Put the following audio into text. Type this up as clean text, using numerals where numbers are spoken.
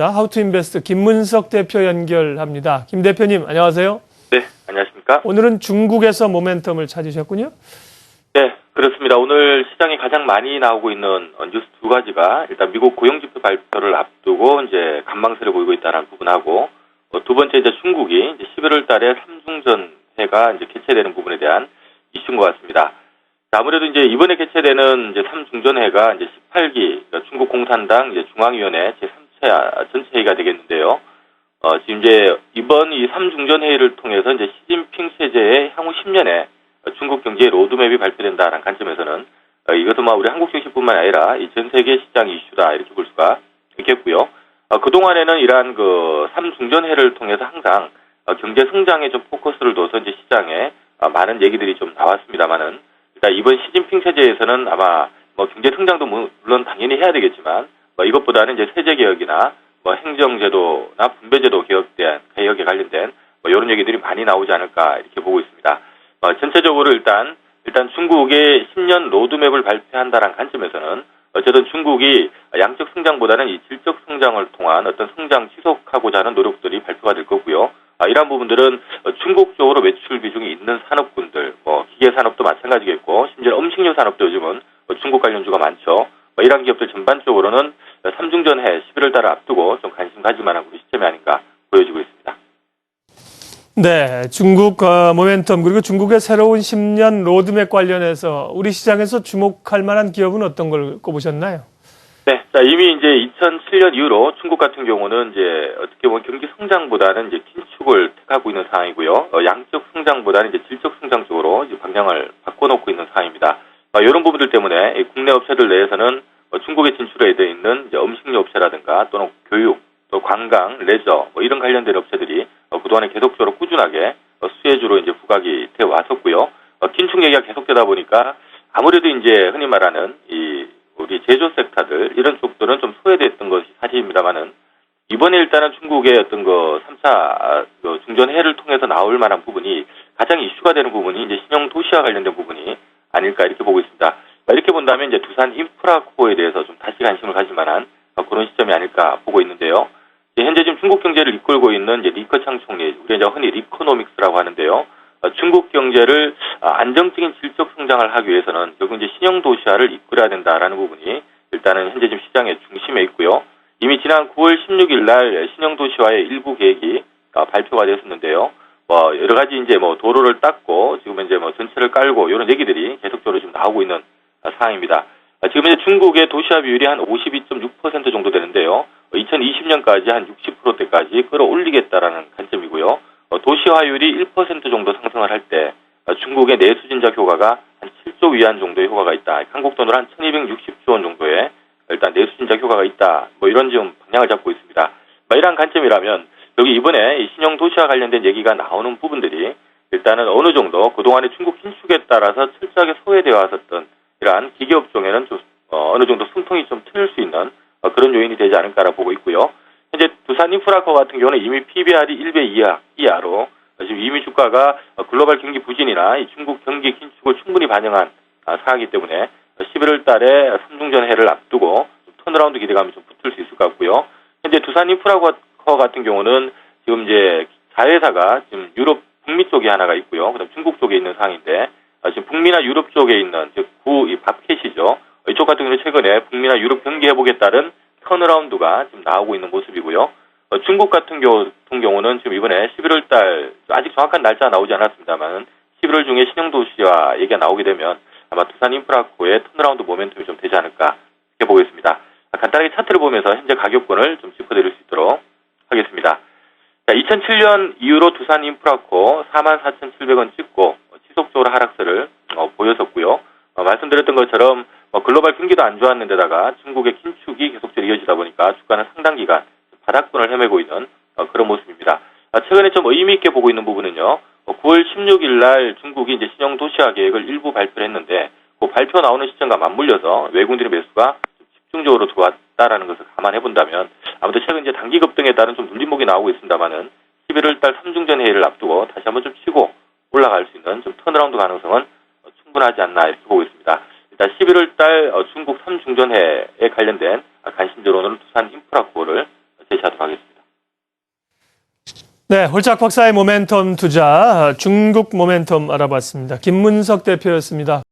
하우투인베스트 김문석 대표 연결합니다. 김 대표님 안녕하세요. 네, 안녕하십니까? 오늘은 중국에서 모멘텀을 찾으셨군요. 네, 그렇습니다. 오늘 시장에 가장 많이 나오고 있는 뉴스 두 가지가 일단 미국 고용지표 발표를 앞두고 이제 관망세를 보이고 있다는 부분하고 두 번째 이제 중국이 이제 11월 달에 삼중전회가 이제 개최되는 부분에 대한 이슈인 것 같습니다. 아무래도 이제 이번에 개최되는 이제 삼중전회가 이제 18기 그러니까 중국 공산당 이제 중앙위원회 제3차 전체 회의가 되겠는데요. 지금 이제 이번 이 삼중전 회의를 통해서 이제 시진핑 체제의 향후 10년의 중국 경제의 로드맵이 발표된다는 관점에서는 이것도 우리 한국 증시뿐만 아니라 이 전 세계 시장 이슈다 이렇게 볼 수가 있겠고요. 그동안에는 이러한 그 삼중전 회의를 통해서 항상 경제 성장에 좀 포커스를 둬서 이제 시장에 많은 얘기들이 좀 나왔습니다만은 일단 이번 시진핑 체제에서는 아마 경제 성장도 물론 당연히 해야 되겠지만 이것보다는 이제 세제 개혁이나 행정제도나 분배제도 개혁에 관련된 이런 얘기들이 많이 나오지 않을까 이렇게 보고 있습니다. 전체적으로 일단 중국의 10년 로드맵을 발표한다는 관점에서는 어쨌든 중국이 양적 성장보다는 이 질적 성장을 통한 어떤 성장 지속하고자 하는 노력들이 발표가 될 거고요. 이러한 부분들은 중국 쪽으로 매출 비중이 있는 산업군들, 기계 산업도 마찬가지겠고, 심지어 음식료 산업도 요즘은 중국 관련주가 많죠. 이러한 기업들 전반적으로는 삼중전회 11월 달을 앞두고 좀 관심 가질 만한 시점이 아닌가 보여지고 있습니다. 네, 중국 모멘텀 그리고 중국의 새로운 10년 로드맵 관련해서 우리 시장에서 주목할 만한 기업은 어떤 걸 꼽으셨나요? 네, 이미 이제 2007년 이후로 중국 같은 경우는 이제 어떻게 보면 경기 성장보다는 이제 긴축을 택하고 있는 상황이고요. 양적 성장보다는 이제 질적 성장 쪽으로 이제 방향을 바꿔놓고 있는 상황입니다. 이런 부분들 때문에 국내 업체들 내에서는 중국에 진출해 있는 이제 음식료 업체라든가 또는 교육, 또 관광, 레저 이런 관련된 업체들이 그동안에 계속적으로 꾸준하게 수혜주로 이제 부각이 되어 왔었고요. 긴축 얘기가 계속되다 보니까 아무래도 이제 흔히 말하는 우리 제조 섹터들 이런 쪽들은 좀 소외됐던 것이 사실입니다만은 이번에 일단은 중국의 어떤 3차 중전회를 통해서 나올 만한 부분이 가장 이슈가 되는 부분이 이제 신형 도시와 관련된 부분이 아닐까 이렇게 보고 있습니다. 이렇게 본다면 이제 두산 인프라코어에 대해서 좀 다시 관심을 가질 만한 그런 시점이 아닐까 보고 있는데요. 현재 지금 중국 경제를 이끌고 있는 이제 리커창 총리, 우리 이제 흔히 리코노믹스라고 하는데요. 중국 경제를 안정적인 질적 성장을 하기 위해서는 결국 이제 신형 도시화를 이끌어야 된다라는 부분이 일단은 현재 지금 시장의 중심에 있고요. 이미 지난 9월 16일 날 신형 도시화의 일부 계획이 발표가 됐었는데요. 여러 가지 이제 도로를 닦고 지금 이제 전체를 깔고 이런 얘기들이 계속적으로 지금 나오고 있는 상황입니다. 지금 이제 중국의 도시화 비율이 한 52.6% 정도 되는데요. 2020년까지 한 60%대까지 끌어올리겠다라는 관점이고요. 도시화율이 1% 정도 상승을 할 때 중국의 내수진작 효과가 한 7조 위안 정도의 효과가 있다. 한국 돈으로 한 1260조 원 정도의 일단 내수진작 효과가 있다. 이런 지금 방향을 잡고 있습니다. 이러한 관점이라면 여기 이번에 신형 도시화 관련된 얘기가 나오는 부분들이 일단은 어느 정도 그동안의 중국 긴축에 따라서 철저하게 소외되어 왔었던 이러한 기계업종에는 좀 어느 정도 숨통이 좀 트일 수 있는 그런 요인이 되지 않을까라고 보고 있고요. 현재 두산 인프라코어 같은 경우는 이미 PBR이 1배 이하로 지금 이미 주가가 글로벌 경기 부진이나 이 중국 경기 긴축을 충분히 반영한 상황이기 때문에 11월 달에 삼중전회를 앞두고 턴어라운드 기대감이 좀 붙을 수 있을 것 같고요. 현재 두산 인프라코어 같은 경우는 지금 이제 자회사가 지금 유럽 북미 쪽에 하나가 있고요. 그다음 중국 쪽에 있는 상황인데 지금 북미나 유럽 쪽에 있는 이 밥캣이죠. 이쪽 같은 경우는 최근에 북미나 유럽 경기 회복에 따른 턴어라운드가 지금 나오고 있는 모습이고요. 중국 같은 경우는 지금 이번에 11월 달 아직 정확한 날짜가 나오지 않았습니다만 11월 중에 신형 도시화 얘기가 나오게 되면 아마 두산 인프라코의 턴어라운드 모멘텀이 좀 되지 않을까 이렇게 보겠습니다. 간단하게 차트를 보면서 현재 가격권을 좀 짚어드릴 수 있도록 하겠습니다. 2007년 이후로 두산 인프라코어 44,700원 찍고 지속적으로 하락세를 보였었고요. 말씀드렸던 것처럼 글로벌 경기도 안 좋았는데다가 중국의 긴축이 계속적으로 이어지다 보니까 주가는 상당 기간 바닥권을 헤매고 있는 그런 모습입니다. 최근에 좀 의미 있게 보고 있는 부분은요. 9월 16일 날 중국이 이제 신형 도시화 계획을 일부 발표를 했는데 그 발표 나오는 시점과 맞물려서 외국인들의 매수가 집중적으로 들어왔다라는 것을 감안해 본다면 아무튼 최근 이제 단기 급등에 따른 좀 눌림목이 나오고 있습니다만은 11월 달 삼중전 회의를 앞두고 다시 한번 좀 치고 올라갈 수 있는 좀 턴어라운드 가능성은 충분하지 않나 이렇게 보고 있습니다. 일단 11월 달 중국 삼중전회에 관련된 관심주로는 두산 인프라코어를 제시하겠습니다. 하도록 하겠습니다. 네, 홀짝 박사의 모멘텀 투자, 중국 모멘텀 알아봤습니다. 김문석 대표였습니다.